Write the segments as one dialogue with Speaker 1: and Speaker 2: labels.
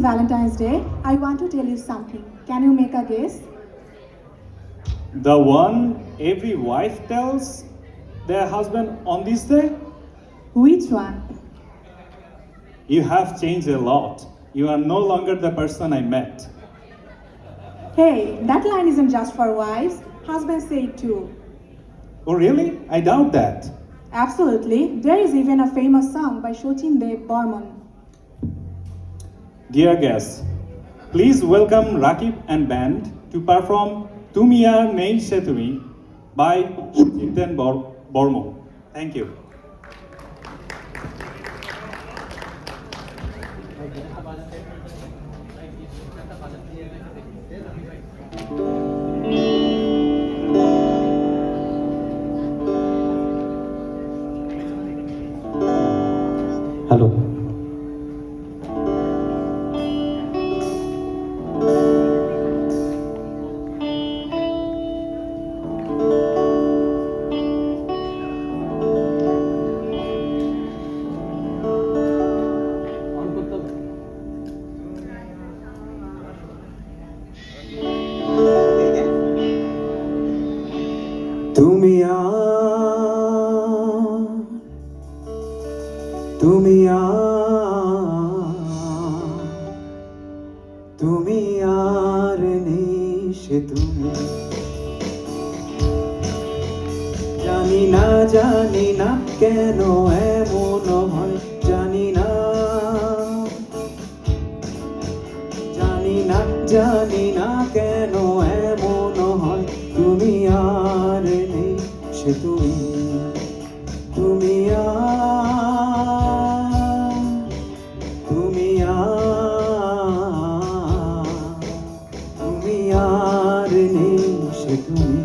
Speaker 1: is Valentine's Day, I want to tell you something. Can you make a guess?
Speaker 2: The one every wife tells their husband on this day?
Speaker 1: Which one?
Speaker 2: You have changed a lot. You are no longer the person I met.
Speaker 1: Hey, that line isn't just for wives. Husbands say it too.
Speaker 2: Oh, really? I doubt that.
Speaker 1: Absolutely. There is even a famous song by Sachin Dev Burman.
Speaker 2: Dear guests, please welcome Rakib and band to perform Tumi Ar Nei Se Tumi by Sachin Burman. Thank you.
Speaker 3: Hello তুমি তুমি তুমি আর নেই সে তুমি জানি না কেন এমন হয় জানি না কেন এমন হয় তুমি আর নেই সে তুমি তুমি আর নেই সে তুমি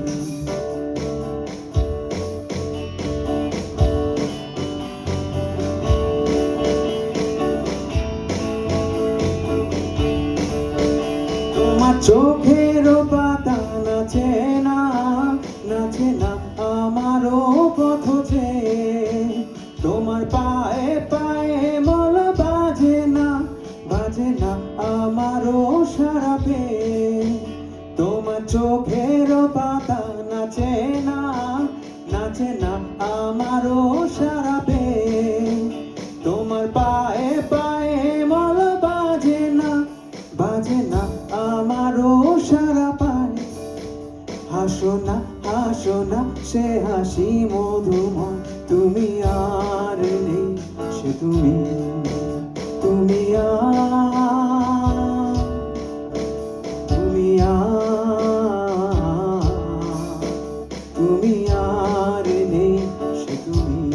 Speaker 3: তোমার চোখের পাতা নাচে না আমারও পথ যে তোমার পায়ে পায়ে মল বাজে না আমারও সারা পেয়ে তোমার চোখের পাতা নাচে না আমারও সারা পেয়ে তোমার পায়ে পায়ে মল বাজে না আমারও সারা পায় হাসো না সে হাসি মধুময় তুমি আর নেই সে তুমি তুমি আর নেই সে তুমি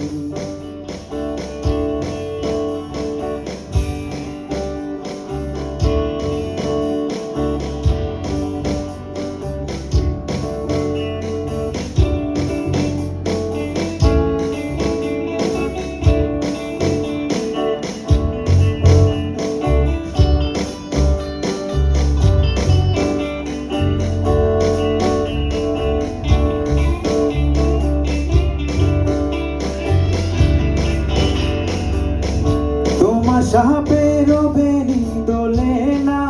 Speaker 3: সাপের বেনি দোলে না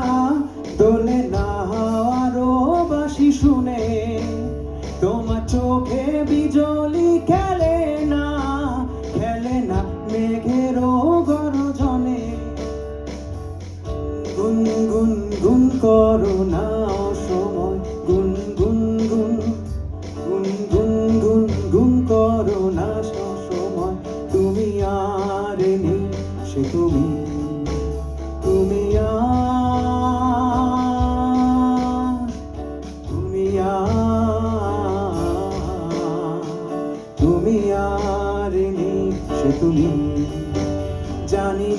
Speaker 3: হাওয়ারও বাঁশি শুনে তোমার চোখে বিজলি খেলে না মেঘেরও গর্জনে গুন করো না অসময় গুন করো না সসময় তুমি আর নেই সে তুমি আর নেই সে তুমি জানি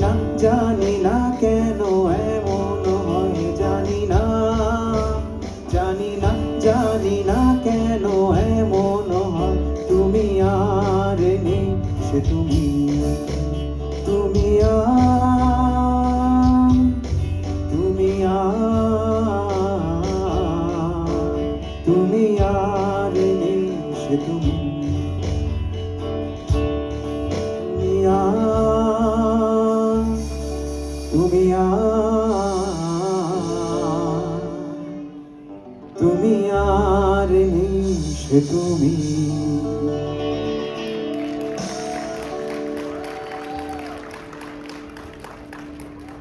Speaker 3: না কেন এমন হয় জানি না কেন এমন হয় তুমি আর নেই সে তুমি আর নেই সে তুমি তুমি আর তুমি আর নেই সে তুমি